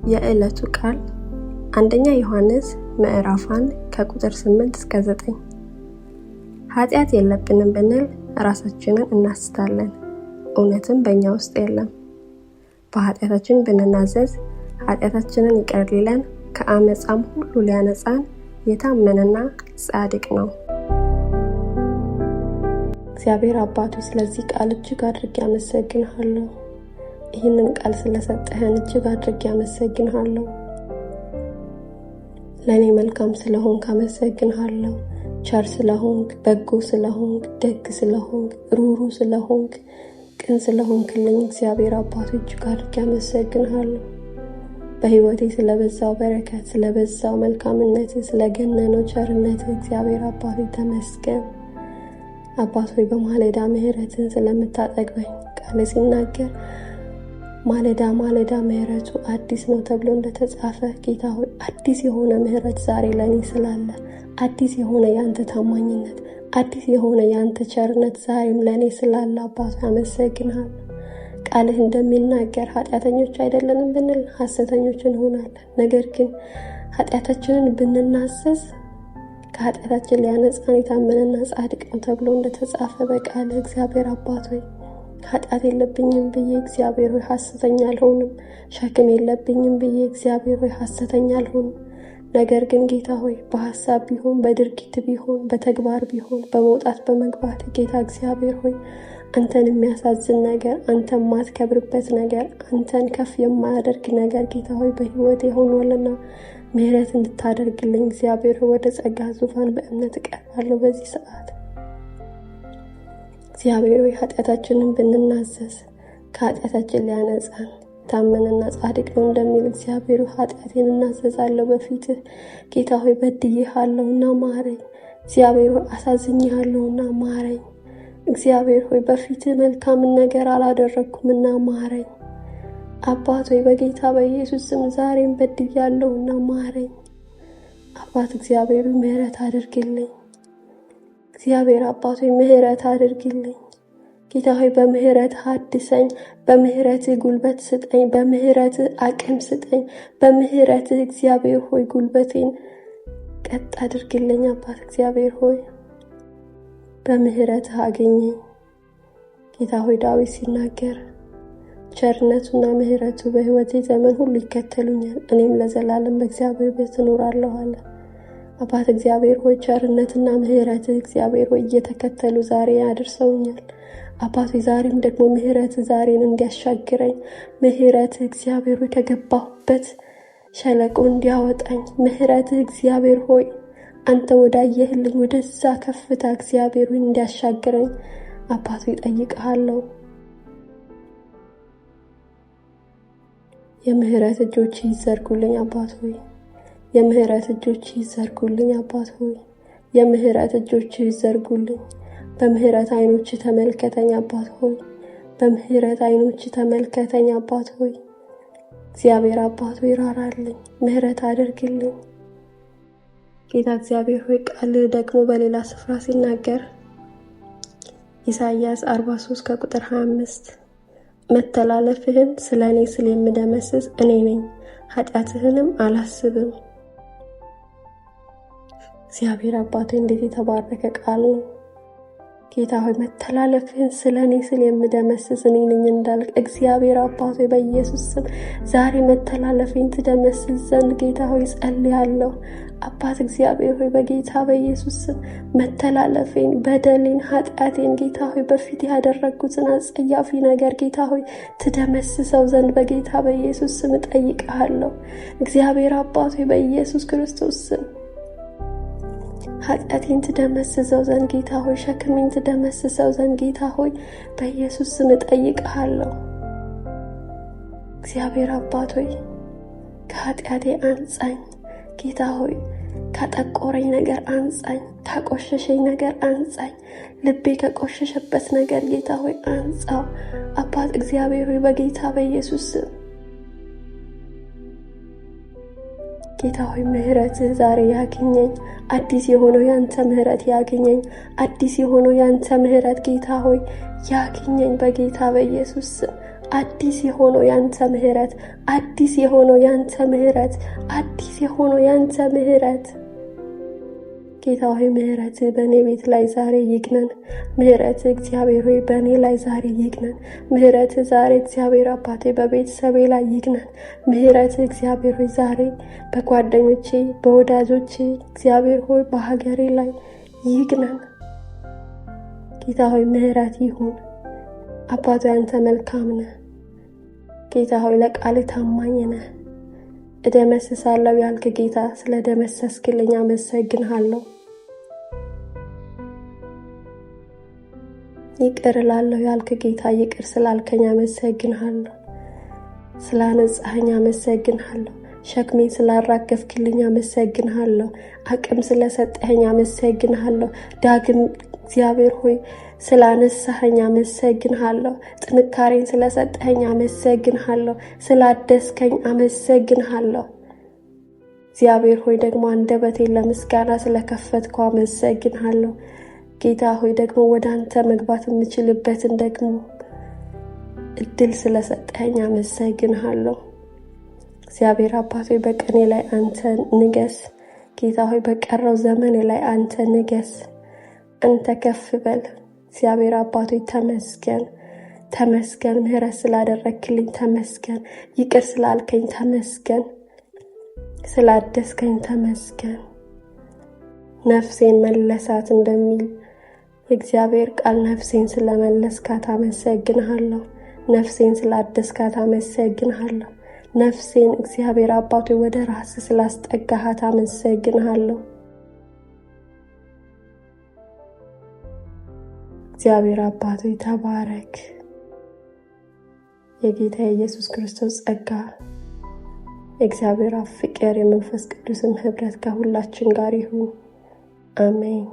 የዕለቱ ቃል አንደኛ ዮሐንስ ምዕራፍ 1 ከቁጥር 8 እስከ 9። ኃጢአት የለብንም ብንል ራሳችንን እናስታለን፣ እውነትም በእኛ ውስጥ የለም። በኃጢአታችን ብንናዘዝ ኃጢአታችንን ይቅር ሊለን ከአመፃም ሁሉ ሊያነጻን የታመነና ጻድቅ ነው። እግዚአብሔር አባቱ ስለዚህ ቃል እጅግ አድርጌ አመሰግንሃለሁ። ይህንን ቃል ስለሰጠህን እጅግ አድርጌ አመሰግንሃለሁ። ለኔ መልካም ስለሆንክ አመሰግንሃለሁ። ቸር ስለሆንክ፣ በጎ ስለሆንክ፣ ደግ ስለሆንክ፣ ሩሩ ስለሆንክ፣ ቅን ስለሆንክልኝ እግዚአብሔር አባቱ እጅግ አድርጌ አመሰግንሃለሁ። በህይወቴ ስለበዛው በረከት፣ ስለበዛው መልካምነት፣ ስለገነነው ቸርነት እግዚአብሔር አባቱ ተመስገን። አባት ሆይ በማለዳ ምህረትን ስለምታጠግበኝ ቃል ሲናገር ማለዳ ማለዳ ምህረቱ አዲስ ነው ተብሎ እንደተጻፈ ጌታ ሆይ አዲስ የሆነ ምህረት ዛሬ ለኔ ስላለ፣ አዲስ የሆነ ያንተ ታማኝነት፣ አዲስ የሆነ ያንተ ቸርነት ዛሬም ለኔ ስላለ አባት አመሰግናለሁ። ቃልህ እንደሚናገር ኃጢአተኞች አይደለንም ብንል ሐሰተኞች እንሆናለን። ነገር ግን ኃጢአታችንን ብንናዘዝ ከኃጢአታችን ሊያነጻን የታመነና ጻድቅ ነው ተብሎ እንደተጻፈ በቃል እግዚአብሔር አባት ሆይ ኃጢአት የለብኝም ብዬ እግዚአብሔር ሆይ ሐሰተኛ አልሆንም። ሸክም የለብኝም ብዬ እግዚአብሔር ሆይ ሐሰተኛ አልሆንም። ነገር ግን ጌታ ሆይ በሐሳብ ቢሆን፣ በድርጊት ቢሆን፣ በተግባር ቢሆን፣ በመውጣት በመግባት ጌታ እግዚአብሔር ሆይ አንተን የሚያሳዝን ነገር፣ አንተን ማትከብርበት ነገር፣ አንተን ከፍ የማያደርግ ነገር ጌታ ሆይ በህይወቴ ሆኗልና ምህረት እንድታደርግልኝ እግዚአብሔር ወደ ጸጋ ዙፋን በእምነት እቀርባለሁ። በዚህ ሰዓት እግዚአብሔር ሆይ ኃጢአታችንን ብንናዘዝ ከኃጢአታችን ሊያነጻን ታመነና ጻድቅ ነው እንደሚል እግዚአብሔር ኃጢአቴን እናዘዛለሁ በፊትህ ጌታ ሆይ በድዬሃለሁና ማረኝ። እግዚአብሔር ሆይ አሳዝኜሃለሁና ማረኝ። እግዚአብሔር ሆይ በፊትህ መልካምን ነገር አላደረግኩምና ማረኝ። አባት ሆይ በጌታ በኢየሱስ ስም ዛሬም በድያለሁና ማረኝ። አባት እግዚአብሔር ምህረት አድርግልኝ። እግዚአብሔር አባት ሆይ ምህረት አድርግልኝ። ጌታ ሆይ በምህረት አድሰኝ፣ በምህረት ጉልበት ስጠኝ፣ በምህረት አቅም ስጠኝ፣ በምህረት እግዚአብሔር ሆይ ጉልበቴን ቀጥ አድርግልኝ። አባት እግዚአብሔር ሆይ በምህረት አገኘኝ። ጌታ ሆይ ዳዊት ሲናገር ቸርነቱና ምህረቱ በህይወቴ ዘመን ሁሉ ይከተሉኛል፣ እኔም ለዘላለም በእግዚአብሔር ቤት እኖራለሁ አለ። አባት እግዚአብሔር ሆይ ቸርነትና ምህረት እግዚአብሔር ሆይ እየተከተሉ ዛሬ ያደርሰውኛል። አባት ዛሬም ደግሞ ምህረት ዛሬን እንዲያሻግረኝ፣ ምህረት እግዚአብሔር ሆይ ከገባሁበት ሸለቆ እንዲያወጣኝ፣ ምህረት እግዚአብሔር ሆይ አንተ ወዳየህልኝ ወደዛ ከፍታ እግዚአብሔር ሆይ እንዲያሻግረኝ አባት እጠይቅሃለሁ። የምህረት እጆች ይዘርጉልኝ አባት ሆይ፣ የምህረት እጆች ይዘርጉልኝ አባት ሆይ፣ የምህረት እጆች ይዘርጉልኝ። በምህረት አይኖች ተመልከተኝ አባት ሆይ፣ በምህረት አይኖች ተመልከተኝ አባት ሆይ። እግዚአብሔር አባት ሆይ ራራልኝ፣ ምህረት አድርግልኝ። ጌታ እግዚአብሔር ሆይ ቃል ደግሞ በሌላ ስፍራ ሲናገር ኢሳይያስ 43 ከቁጥር 25 መተላለፍህን ስለኔ ስለምደመስስ እኔ ነኝ፣ ኃጢአትህንም አላስብም። እግዚአብሔር አባቴ እንዴት የተባረከ ቃል ነው። ጌታ ሆይ መተላለፍህን ስለኔ ስለምደመስስ እኔ ነኝ እንዳልክ እግዚአብሔር አባቴ በኢየሱስ ስም ዛሬ መተላለፌን ትደመስስ ዘንድ ጌታ ሆይ ጸልያለሁ። አባት እግዚአብሔር ሆይ በጌታ በኢየሱስ ስም መተላለፌን፣ በደሌን፣ ኃጢአቴን ጌታ ሆይ በፊት ያደረግኩትን አጸያፊ ነገር ጌታ ሆይ ትደመስሰው ዘንድ በጌታ በኢየሱስ ስም እጠይቅሃለሁ። እግዚአብሔር አባት ሆይ በኢየሱስ ክርስቶስ ስም ኃጢአቴን ትደመስሰው ዘንድ ጌታ ሆይ ሸክሜን ትደመስሰው ዘንድ ጌታ ሆይ በኢየሱስ ስም እጠይቅሃለሁ። እግዚአብሔር አባት ሆይ ከኃጢአቴ አንጻኝ ጌታ ሆይ፣ ካጠቆረኝ ነገር አንጻኝ፣ ካቆሸሸኝ ነገር አንጻኝ፣ ልቤ ከቆሸሸበት ነገር ጌታ ሆይ አንጻው። አባት እግዚአብሔር ሆይ በጌታ በኢየሱስ ስም ጌታ ሆይ ምህረት ዛሬ ያገኘኝ፣ አዲስ የሆነው ያንተ ምህረት ያገኘኝ፣ አዲስ የሆነው ያንተ ምህረት ጌታ ሆይ ያገኘኝ በጌታ በኢየሱስ ስም። አዲስ የሆነው ያንተ ምህረት፣ አዲስ የሆነው ያንተ ምህረት፣ አዲስ የሆነው ያንተ ምህረት። ጌታ ሆይ ምህረት በእኔ ቤት ላይ ዛሬ ይግነን። ምህረት እግዚአብሔር ሆይ በእኔ ላይ ዛሬ ይግነን። ምህረት ዛሬ እግዚአብሔር አባቴ በቤተሰቤ ላይ ይግነን። ምህረት እግዚአብሔር ሆይ ዛሬ በጓደኞቼ በወዳጆቼ እግዚአብሔር ሆይ በሀገሬ ላይ ይግነን። ጌታ ሆይ ምህረት ይሁን። አባቴ አንተ መልካም ነህ። ጌታ ሆይ ለቃል ታማኝ ነህ። እደመስሳለሁ ያልክ ጌታ ስለደመሰስክልኝ አመሰግንሃለሁ። ይቅር እላለሁ ያልክ ጌታ ይቅር ስላልከኝ አመሰግንሃለሁ። ስላነጻኸኝ አመሰግንሃለሁ። ሸክሜን ስላራገፍክልኝ አመሰግንሃለሁ። አቅም ስለሰጠኸኝ አመሰግንሃለሁ። ዳግም እግዚአብሔር ሆይ ስላነሳኸኝ አመሰግንሃለሁ። ጥንካሬን ስለሰጠኸኝ አመሰግንሃለሁ። ስላደስከኝ አመሰግንሃለሁ። እግዚአብሔር ሆይ ደግሞ አንደበቴን ለምስጋና ስለከፈትከው አመሰግንሃለሁ። ጌታ ሆይ ደግሞ ወደ አንተ መግባት የምችልበትን ደግሞ እድል ስለሰጠኸኝ አመሰግንሃለሁ። እግዚአብሔር አባቴ በቀኔ ላይ አንተ ንገስ። ጌታ ሆይ በቀረው ዘመኔ ላይ አንተ ንገስ። አንተ ከፍ በል። እግዚአብሔር አባቴ ተመስገን። ተመስገን። ምህረት ስላደረክልኝ ተመስገን። ይቅር ስላልከኝ ተመስገን። ስላደስከኝ ተመስገን። ነፍሴን መለሳት እንደሚል እግዚአብሔር ቃል ነፍሴን ስለመለስካት አመሰግንሃለሁ። ነፍሴን ስላደስካት አመሰግንሃለሁ። ነፍሴን እግዚአብሔር አባቴ ወደ ራስ ስላስጠጋሃት አመሰግንሃለሁ። እግዚአብሔር አባቴ ተባረክ። የጌታ ኢየሱስ ክርስቶስ ጸጋ፣ እግዚአብሔር ፍቅር፣ የመንፈስ ቅዱስም ህብረት ከሁላችን ጋር ይሁን። አሜን።